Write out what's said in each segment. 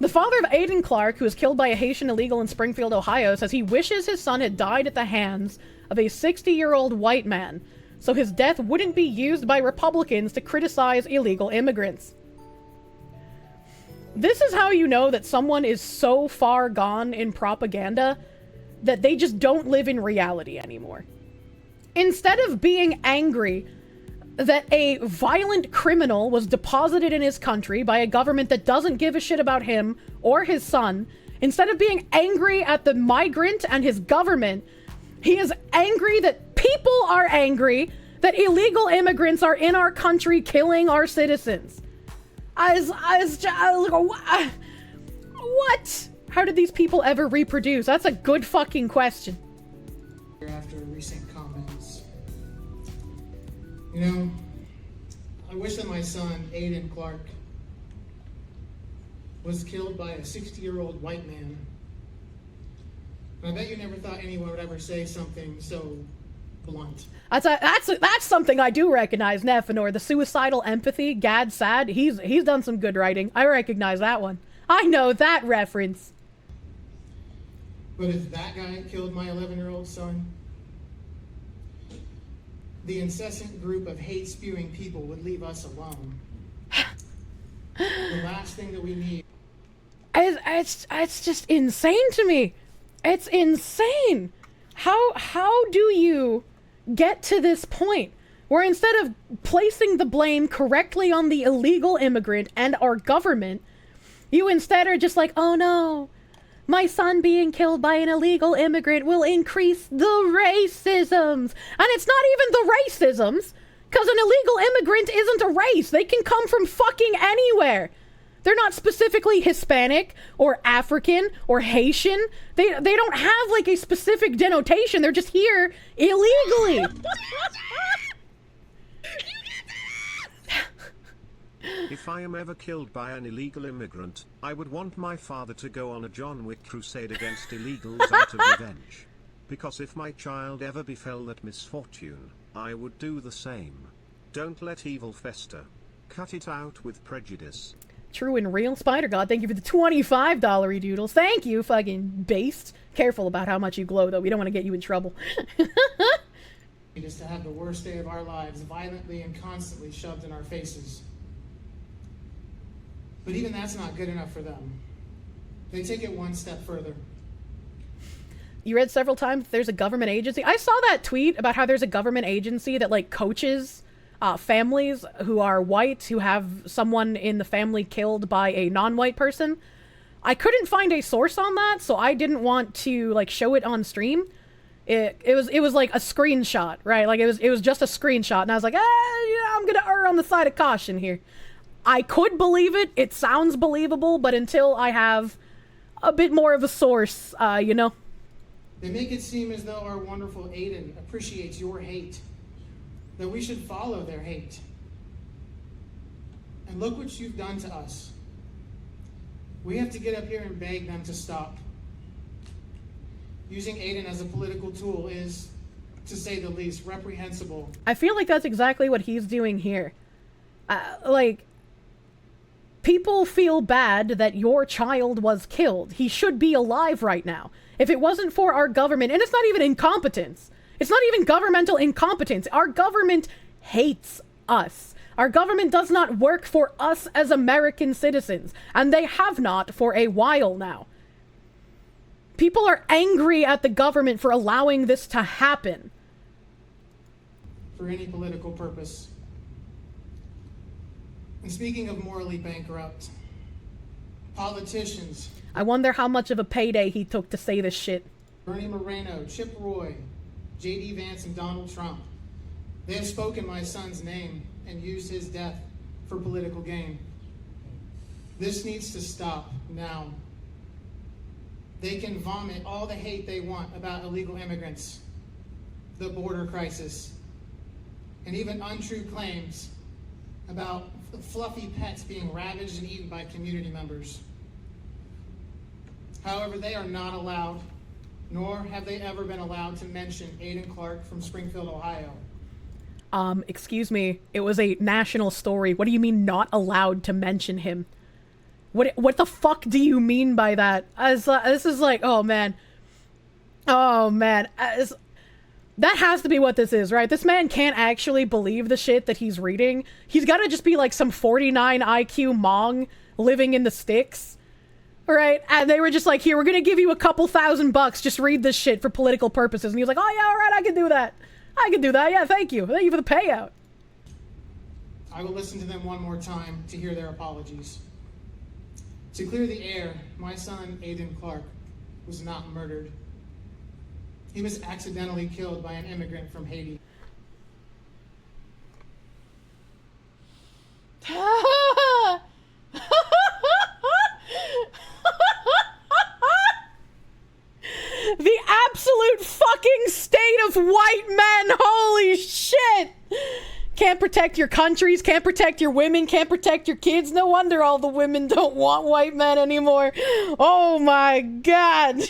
The father of Aiden Clark, who was killed by a Haitian illegal in Springfield, Ohio, says he wishes his son had died at the hands of a 60-year-old white man, so his death wouldn't be used by Republicans to criticize illegal immigrants. This is how you know that someone is so far gone in propaganda that they just don't live in reality anymore. Instead of being angry that a violent criminal was deposited in his country by a government that doesn't give a shit about him or his son, instead of being angry at the migrant and his government, he is angry that people are angry that illegal immigrants are in our country killing our citizens. What? How did these people ever reproduce? That's a good fucking question. After recent comments, you know, I wish that my son, Aiden Clark, was killed by a 60-year-old white man. And I bet you never thought anyone would ever say something so blunt. That's something I do recognize, Nephenor. The suicidal empathy, Gad Sad, he's done some good writing. I recognize that one. I know that reference. But if that guy killed my 11-year-old son, the incessant group of hate-spewing people would leave us alone. The last thing that we need. It's just insane to me. It's insane. How do you get to this point where instead of placing the blame correctly on the illegal immigrant and our government, you instead are just like, oh no, my son being killed by an illegal immigrant will increase the racisms. And it's not even the racisms, because an illegal immigrant isn't a race. They can come from fucking anywhere. They're not specifically Hispanic or African or Haitian. They don't have like a specific denotation. They're just here illegally. If I am ever killed by an illegal immigrant, I would want my father to go on a John Wick crusade against illegals out of revenge. Because if my child ever befell that misfortune, I would do the same. Don't let evil fester. Cut it out with prejudice. True and real. Spider God, thank you for the $25 doodles. Thank you, fucking based. Careful about how much you glow, though. We don't want to get you in trouble. Just to have the worst day of our lives violently and constantly shoved in our faces. But even that's not good enough for them. They take it one step further. You read several times there's a government agency. I saw that tweet about how there's a government agency that like coaches families who are white who have someone in the family killed by a non-white person. I couldn't find a source on that, so I didn't want to like show it on stream. It was like a screenshot, right? Like it was just a screenshot, and I was like, yeah, I'm gonna err on the side of caution here. I could believe it. It sounds believable, but until I have a bit more of a source, you know. They make it seem as though our wonderful Aiden appreciates your hate, that we should follow their hate. And look what you've done to us. We have to get up here and beg them to stop. Using Aiden as a political tool is, to say the least, reprehensible. I feel like that's exactly what he's doing here. Like, people feel bad that your child was killed. He should be alive right now. If it wasn't for our government, and it's not even incompetence. It's not even governmental incompetence. Our government hates us. Our government does not work for us as American citizens, and they have not for a while now. People are angry at the government for allowing this to happen. For any political purpose. And speaking of morally bankrupt, politicians. I wonder how much of a payday he took to say this shit. Bernie Moreno, Chip Roy, J.D. Vance, and Donald Trump. They have spoken my son's name and used his death for political gain. This needs to stop now. They can vomit all the hate they want about illegal immigrants, the border crisis, and even untrue claims about fluffy pets being ravaged and eaten by community members. However, they are not allowed, nor have they ever been allowed to mention Aiden Clark from Springfield, Ohio. Excuse me, it was a national story. What do you mean not allowed to mention him? What the fuck do you mean by that? This is like, oh man. Oh man. That has to be what this is, right? This man can't actually believe the shit that he's reading. He's gotta just be like some 49 IQ Mong living in the sticks. Right? And they were just like, here, we're gonna give you a couple $1,000, just read this shit for political purposes. And he was like, oh yeah, alright, I can do that. I can do that, yeah, thank you. Thank you for the payout. I will listen to them one more time to hear their apologies. To clear the air, my son, Aiden Clark, was not murdered. He was accidentally killed by an immigrant from Haiti. The absolute fucking state of white men, holy shit! Can't protect your countries, can't protect your women, can't protect your kids. No wonder all the women don't want white men anymore. Oh my god.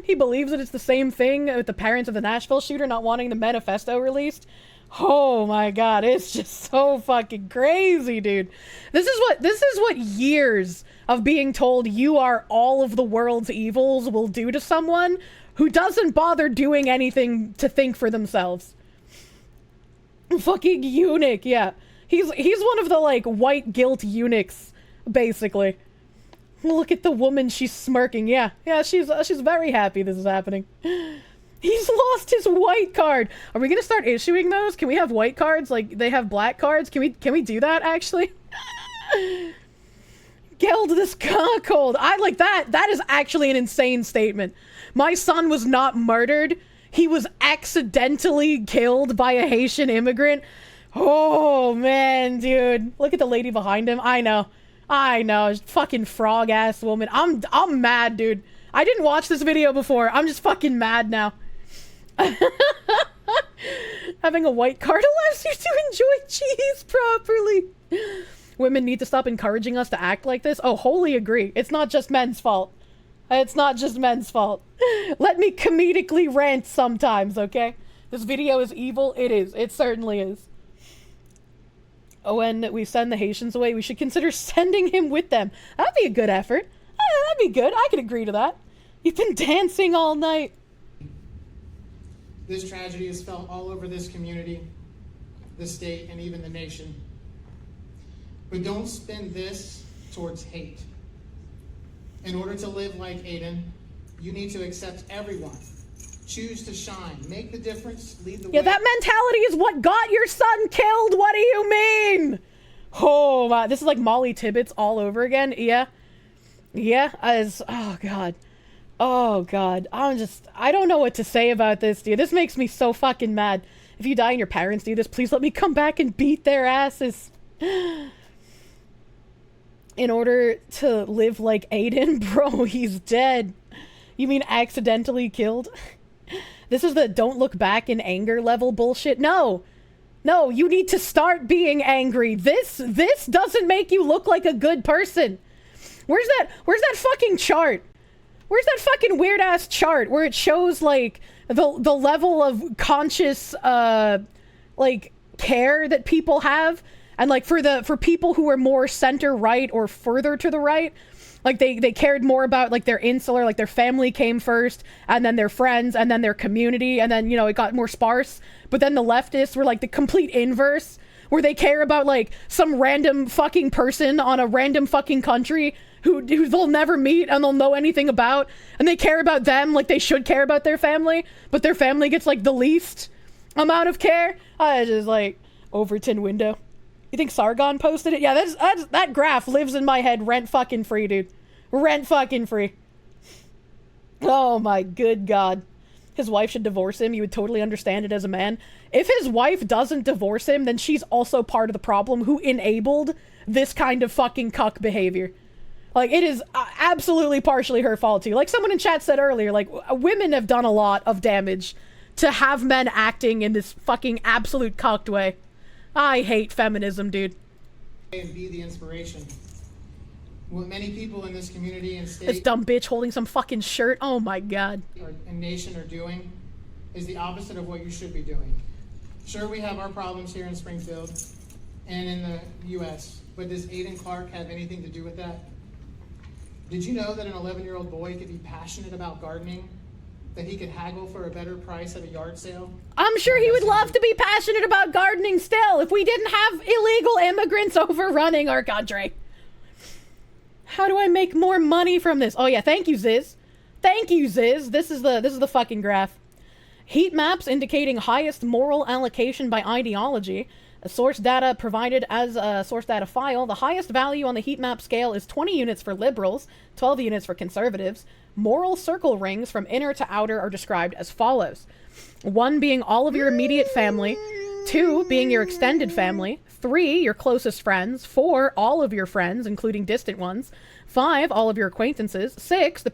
He believes that it's the same thing with the parents of the Nashville shooter not wanting the manifesto released. Oh my god, it's just so fucking crazy, dude. This is what years of being told you are all of the world's evils will do to someone who doesn't bother doing anything to think for themselves. Fucking eunuch, yeah. He's one of the, like, white guilt eunuchs, basically. Look at the woman, she's smirking. Yeah, she's very happy this is happening. He's lost his white card. Are we gonna start issuing those? Can we have white cards like they have black cards? Can we do that, actually? Geld this cold. I like that. That is actually an insane statement. My son was not murdered. He was accidentally killed by a Haitian immigrant. Oh, man, dude. Look at the lady behind him. I know. Fucking frog-ass woman. I'm mad, dude. I didn't watch this video before. I'm just fucking mad now. Having a white card allows you to enjoy cheese properly. Women need to stop encouraging us to act like this. Oh, wholly agree. It's not just men's fault. It's not just men's fault. Let me comedically rant sometimes, okay? This video is evil. It is. It certainly is. When we send the Haitians away, we should consider sending him with them. That'd be a good effort. That'd be good. I could agree to that. You've been dancing all night. This tragedy is felt all over this community, the state, and even the nation. But don't spin this towards hate. In order to live like Aiden, you need to accept everyone. Choose to shine. Make the difference. Lead the way. Yeah, that mentality is what got your son killed. What do you mean? Oh, wow. This is like Molly Tibbetts all over again. Yeah. Yeah. Oh, God. Oh, God. I don't know what to say about this, dude. This makes me so fucking mad. If you die and your parents do this, please let me come back and beat their asses. In order to live like Aiden, bro, he's dead. You mean accidentally killed? This is the don't look back in anger level bullshit. No, you need to start being angry. This doesn't make you look like a good person. Where's that fucking chart? Where's that fucking weird ass chart where it shows like the level of conscious like care that people have? And like for people who are more center right or further to the right, like they cared more about like their insular, like their family came first, and then their friends, and then their community, and then, you know, it got more sparse. But then the leftists were like the complete inverse, where they care about like some random fucking person on a random fucking country who they'll never meet and they'll know anything about, and they care about them like they should care about their family, but their family gets like the least amount of care. I just like Overton window. You think Sargon posted it? Yeah, that graph lives in my head rent fucking free, dude. Rent fucking free. Oh my good God. His wife should divorce him. You would totally understand it as a man. If his wife doesn't divorce him, then she's also part of the problem who enabled this kind of fucking cuck behavior. Like, it is absolutely partially her fault too. Like someone in chat said earlier, like, women have done a lot of damage to have men acting in this fucking absolute cucked way. I hate feminism, dude. And be the inspiration. What many people in this community and state, this dumb bitch holding some fucking shirt. Oh my God. And nation are doing is the opposite of what you should be doing. Sure, we have our problems here in Springfield, and in the U.S. But does Aiden Clark have anything to do with that? Did you know that an 11-year-old boy could be passionate about gardening, that he could haggle for a better price at a yard sale? I'm sure he would love to be passionate about gardening still if we didn't have illegal immigrants overrunning our country. How do I make more money from this? Oh yeah, thank you, Ziz. Thank you, Ziz. This is the fucking graph. Heat maps indicating highest moral allocation by ideology. Source data provided as a source data file. The highest value on the heat map scale is 20 units for liberals, 12 units for conservatives. Moral circle rings from inner to outer are described as follows. 1 being all of your immediate family, 2 being your extended family, 3 your closest friends, 4 all of your friends, including distant ones, 5 all of your acquaintances, 6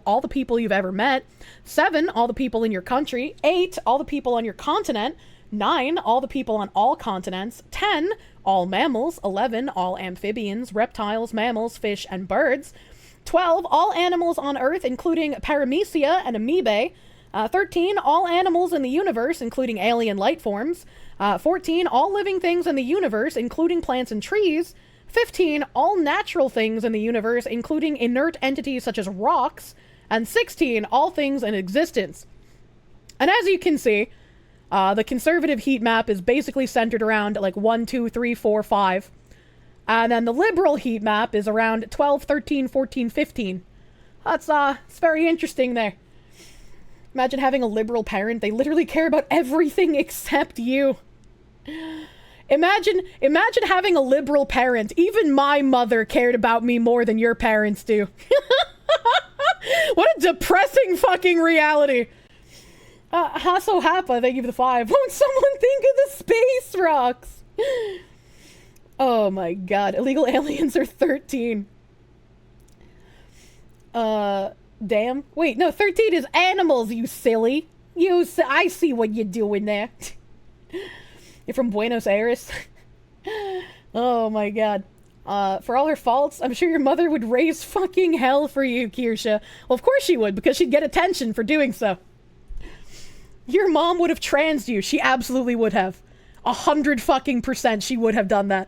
all the people you've ever met, 7 all the people in your country, 8 all the people on your continent, 9 all the people on all continents, 10 all mammals, 11 all amphibians, reptiles, mammals, fish, and birds, 12 all animals on Earth, including paramecia and amoebae, 13 all animals in the universe, including alien life forms, 14 all living things in the universe, including plants and trees, 15 all natural things in the universe, including inert entities such as rocks, and 16 all things in existence. And as you can see, the conservative heat map is basically centered around like 1, 2, 3, 4, 5. And then the liberal heat map is around 12, 13, 14, 15. That's it's very interesting there. Imagine having a liberal parent. They literally care about everything except you. Imagine having a liberal parent. Even my mother cared about me more than your parents do. What a depressing fucking reality. Hasso Happa, thank you for the 5. Won't someone think of the space rocks? Oh my god. Illegal aliens are 13. Damn. Wait, no, 13 is animals, you silly. I see what you're doing there. You're from Buenos Aires? Oh my god. For all her faults, I'm sure your mother would raise fucking hell for you, Kirsche. Well, of course she would, because she'd get attention for doing so. Your mom would have transed you. She absolutely would have. 100% she would have done that.